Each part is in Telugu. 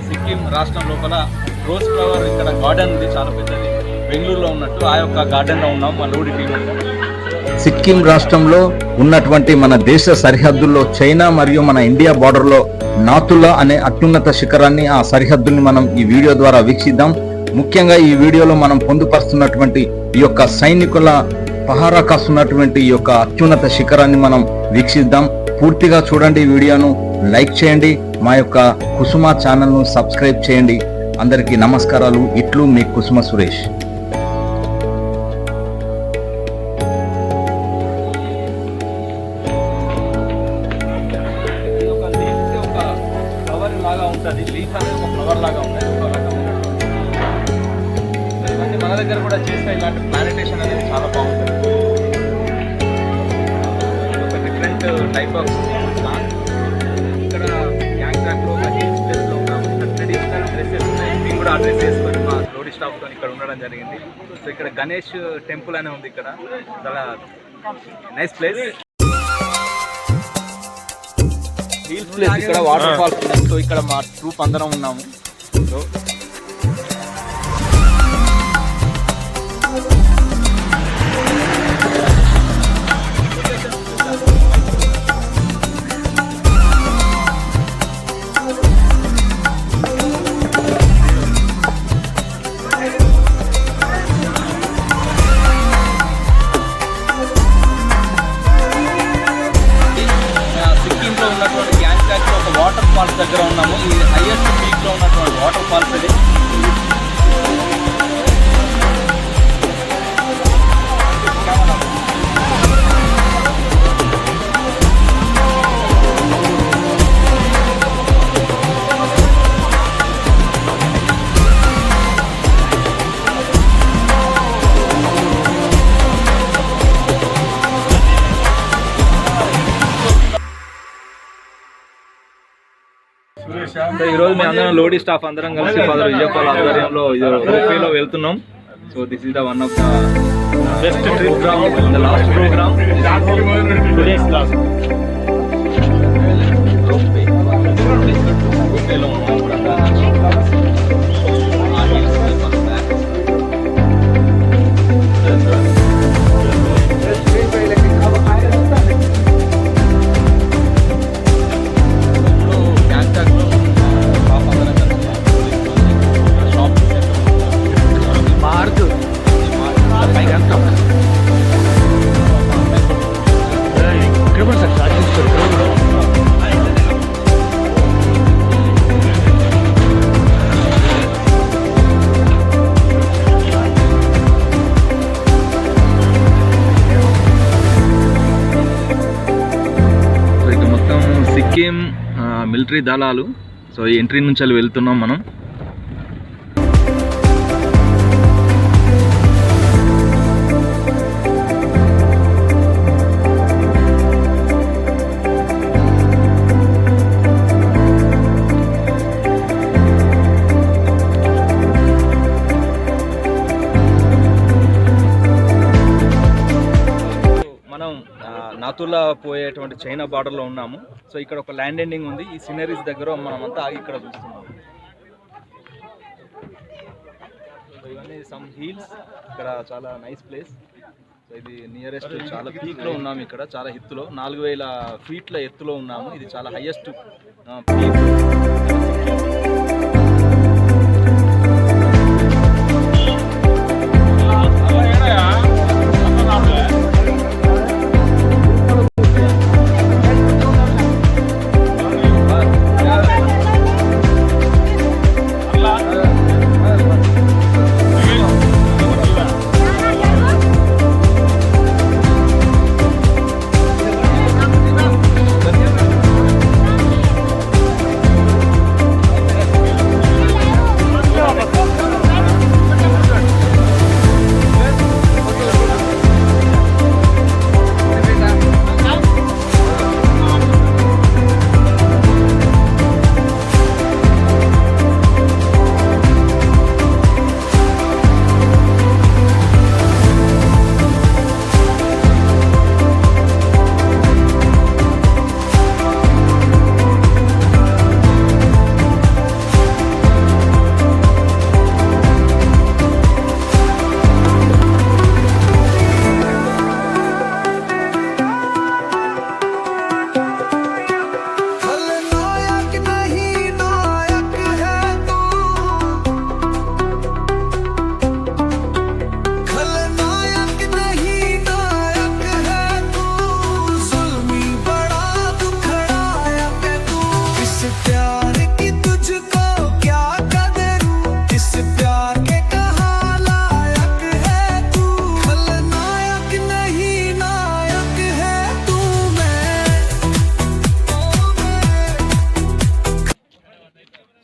సిక్కిం రాష్ట్రం లోపల రోజ్ ఫ్లవర్ ఇక్కడ గార్డెన్ ఉంది, చాలా పెద్దది. బెంగళూరులో ఉన్నట్టు ఆ యొక్క గార్డెన్లో ఉన్నాం మా లోడి టీం. సిక్కిం రాష్ట్రంలో ఉన్నటువంటి మన దేశ సరిహద్దుల్లో చైనా మరియు మన ఇండియా బార్డర్లో నాతులా అనే అత్యున్నత శిఖరాన్ని, ఆ సరిహద్దుల్ని మనం ఈ వీడియో ద్వారా వీక్షిద్దాం. ముఖ్యంగా ఈ వీడియోలో మనం పొందుపరుస్తున్నటువంటి ఈ యొక్క సైనికుల పహారా కాస్తున్నటువంటి ఈ యొక్క అత్యున్నత శిఖరాన్ని మనం వీక్షిద్దాం. పూర్తిగా చూడండి, ఈ వీడియోను లైక్ చేయండి, మా యొక్క కుసుమ ఛానల్ను సబ్స్క్రైబ్ చేయండి. అందరికీ నమస్కారాలు. ఇట్లు మీ కుసుమ సురేష్. లీఫ్ అనేది ఒక ఫ్లవర్ లాగా ఉన్నాయి, ఒక రకమైన ఇవన్నీ మన దగ్గర కూడా చేస్తే ఇలాంటి ప్లానటేషన్ అనేది చాలా బాగుంటుంది. ఒక డిఫరెంట్ టైప్ ఆఫ్ ప్లాంట్. ఇక్కడ గ్యాంగ్టాక్లో హిల్స్ ప్లేస్లో ఉన్నాము. ఇక్కడ ట్రెడిషనల్ డ్రెస్సెస్ ఉన్నాయి. మేము కూడా ఆ డ్రెస్ వేసుకొని మా లోడి స్టాఫ్తో ఇక్కడ ఉండడం జరిగింది. సో ఇక్కడ గణేష్ టెంపుల్ అనే ఉంది, ఇక్కడ చాలా నైస్ ప్లేస్. హిల్స్ ప్లేస్, ఇక్కడ వాటర్ ఫాల్స్ ఉన్నాయి. సో ఇక్కడ మా ట్రూప్ అందరం ఉన్నాము. సో వాటర్ ఫాల్స్ దగ్గర ఉన్నాము. ఈ హైయెస్ట్ పీక్ లో ఉన్నటువంటి వాటర్ ఫాల్స్ ఇది. సో ఈరోజు మేము అందరం లోడి స్టాఫ్ అందరం కలిసి ఫాదర్ విజయపాల్ ఆధ్వర్యంలో రోప్వేలో వెళ్తున్నాం. So this is the one of the best trip the last program రోప్వేలో సిక్కిం మిలిటరీ దళాలు. సో ఈ ఎంట్రీ నుంచి వెళ్ళి వెళ్తున్నాం మనం. నాతులా పోయేటువంటి చైనా బార్డర్లో ఉన్నాము. సో ఇక్కడ ఒక ల్యాండ్ ఎండింగ్ ఉంది. ఈ సీనరీస్ దగ్గర మనమంతా ఆగి ఇక్కడ చూస్తున్నాము. సో ఇవన్నీ సమ్ హీల్స్, ఇక్కడ చాలా నైస్ ప్లేస్. సో ఇది నియరెస్ట్ చాలా పీక్లో ఉన్నాము. ఇక్కడ చాలా ఎత్తులో 4000 ఫీట్ల ఎత్తులో ఉన్నాము. ఇది చాలా హైయెస్ట్ పీక్.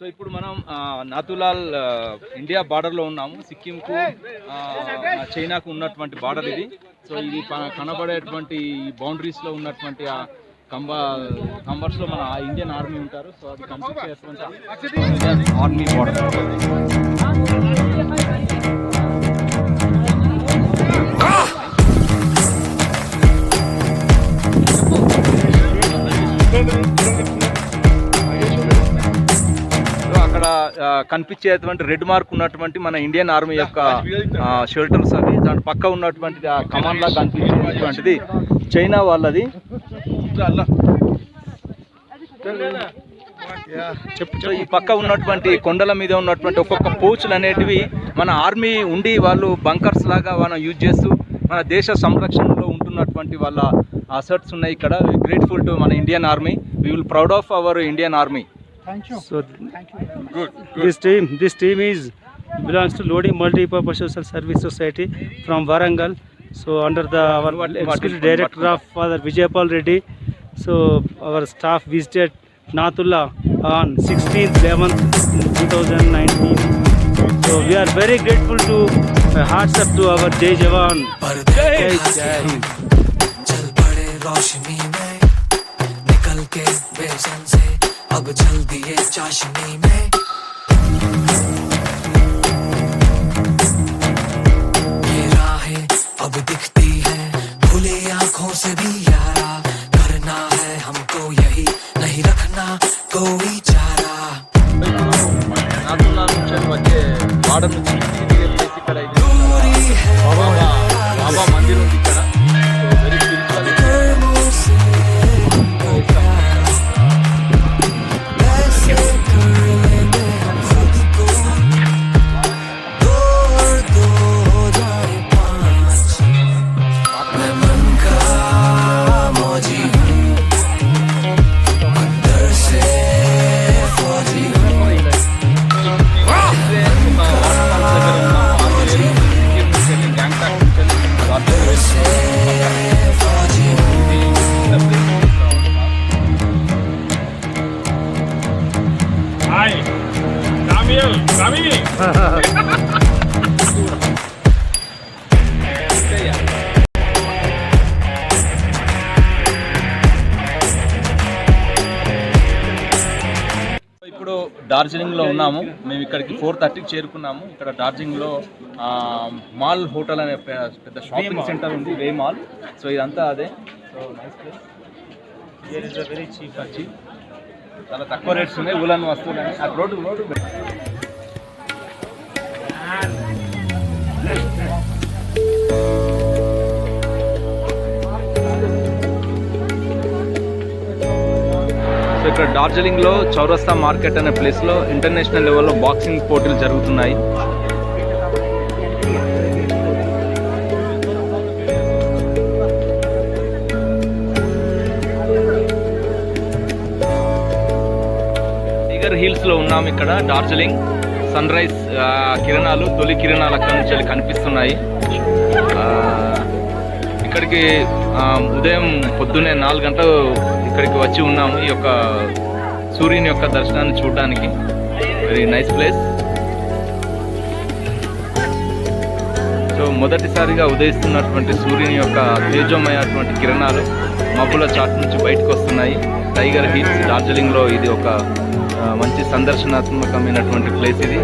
సో ఇప్పుడు మనం నాతులాల్ ఇండియా బార్డర్లో ఉన్నాము. సిక్కింకు చైనాకు ఉన్నటువంటి బార్డర్ ఇది. సో ఇది కనబడేటువంటి బౌండరీస్లో ఉన్నటువంటి ఆ కంబర్స్లో మన ఇండియన్ ఆర్మీ ఉంటారు. సో అది కనిపించేటువంటి ఆర్మీ బార్డర్. కనిపించేటువంటి రెడ్ మార్క్ ఉన్నటువంటి మన ఇండియన్ ఆర్మీ యొక్క షెల్టర్స్ అవి. దాని పక్క ఉన్నటువంటి కమాండ్ లాగా కనిపించేటువంటిది చైనా వాళ్ళది. సో ఈ పక్క ఉన్నటువంటి కొండల మీద ఉన్నటువంటి ఒక్కొక్క పోచ్లు అనేటివి మన ఆర్మీ ఉండి వాళ్ళు బంకర్స్ లాగా మనం యూజ్ చేస్తూ మన దేశ సంరక్షణలో ఉంటున్నటువంటి వాళ్ళ అసెట్స్ ఉన్నాయి ఇక్కడ. గ్రేట్ఫుల్ టు మన Indian army. We will proud of our Indian army. Thank you. So Thank you very much. good. This team belongs to Lodi Multi-Purpose Social Service Society from Warangal. So under our executive director of Father Vijaypal Reddy. So our staff visited Nathula on 16th 11th 2019. So we are very grateful to hearts up to our Jai Jawan. Jai Hind. चल पड़े रोशनी में निकल के बेचैन से अब चल दिए चाशनी में ये राहें अब दिखती है खुली आंखों से भी यारा करना है हमको यही नहीं रखना कोई चारा నాతులాల్ నుంచి వచ్చే బార్డర్ నుంచి ఇక్కడ బాబా మందిర్ ఉంది ఇక్కడ. వెరీ ఇప్పుడు డార్జిలింగ్లో ఉన్నాము. మేము ఇక్కడికి 4:30కి చేరుకున్నాము. ఇక్కడ డార్జిలింగ్లో మాల్ హోటల్ అనే పెద్ద షాపింగ్ సెంటర్ ఉంది, వే మాల్. సో ఇదంతా అదే. So nice place. Here is a very cheap. చాలా తక్కువ రేట్స్ ఉన్నాయి ఊలన్ వస్తువులని. ఆ రోడ్డు సో ఇక్కడ డార్జిలింగ్లో చౌరస్తా మార్కెట్ అనే ప్లేస్లో ఇంటర్నేషనల్ లెవెల్లో బాక్సింగ్ పోటీలు జరుగుతున్నాయి. టైగర్ హిల్స్లో ఉన్నాము ఇక్కడ. డార్జిలింగ్ సన్ రైజ్ కిరణాలు, తొలి కిరణాలు అక్కడి నుంచి కనిపిస్తున్నాయి. ఇక్కడికి ఉదయం పొద్దున్నే 4 గంటలు ఇక్కడికి వచ్చి ఉన్నాము ఈ యొక్క సూర్యుని యొక్క దర్శనాన్ని చూడడానికి. Very nice place. సో మొదటిసారిగా ఉదయిస్తున్నటువంటి సూర్యుని యొక్క తేజోమయటువంటి కిరణాలు మబ్బుల చాటు నుంచి బయటకు వస్తున్నాయి. టైగర్ హిల్స్ డార్జిలింగ్లో ఇది ఒక మంచి సందర్శనాత్మకమైనటువంటి ప్లేస్ ఇది.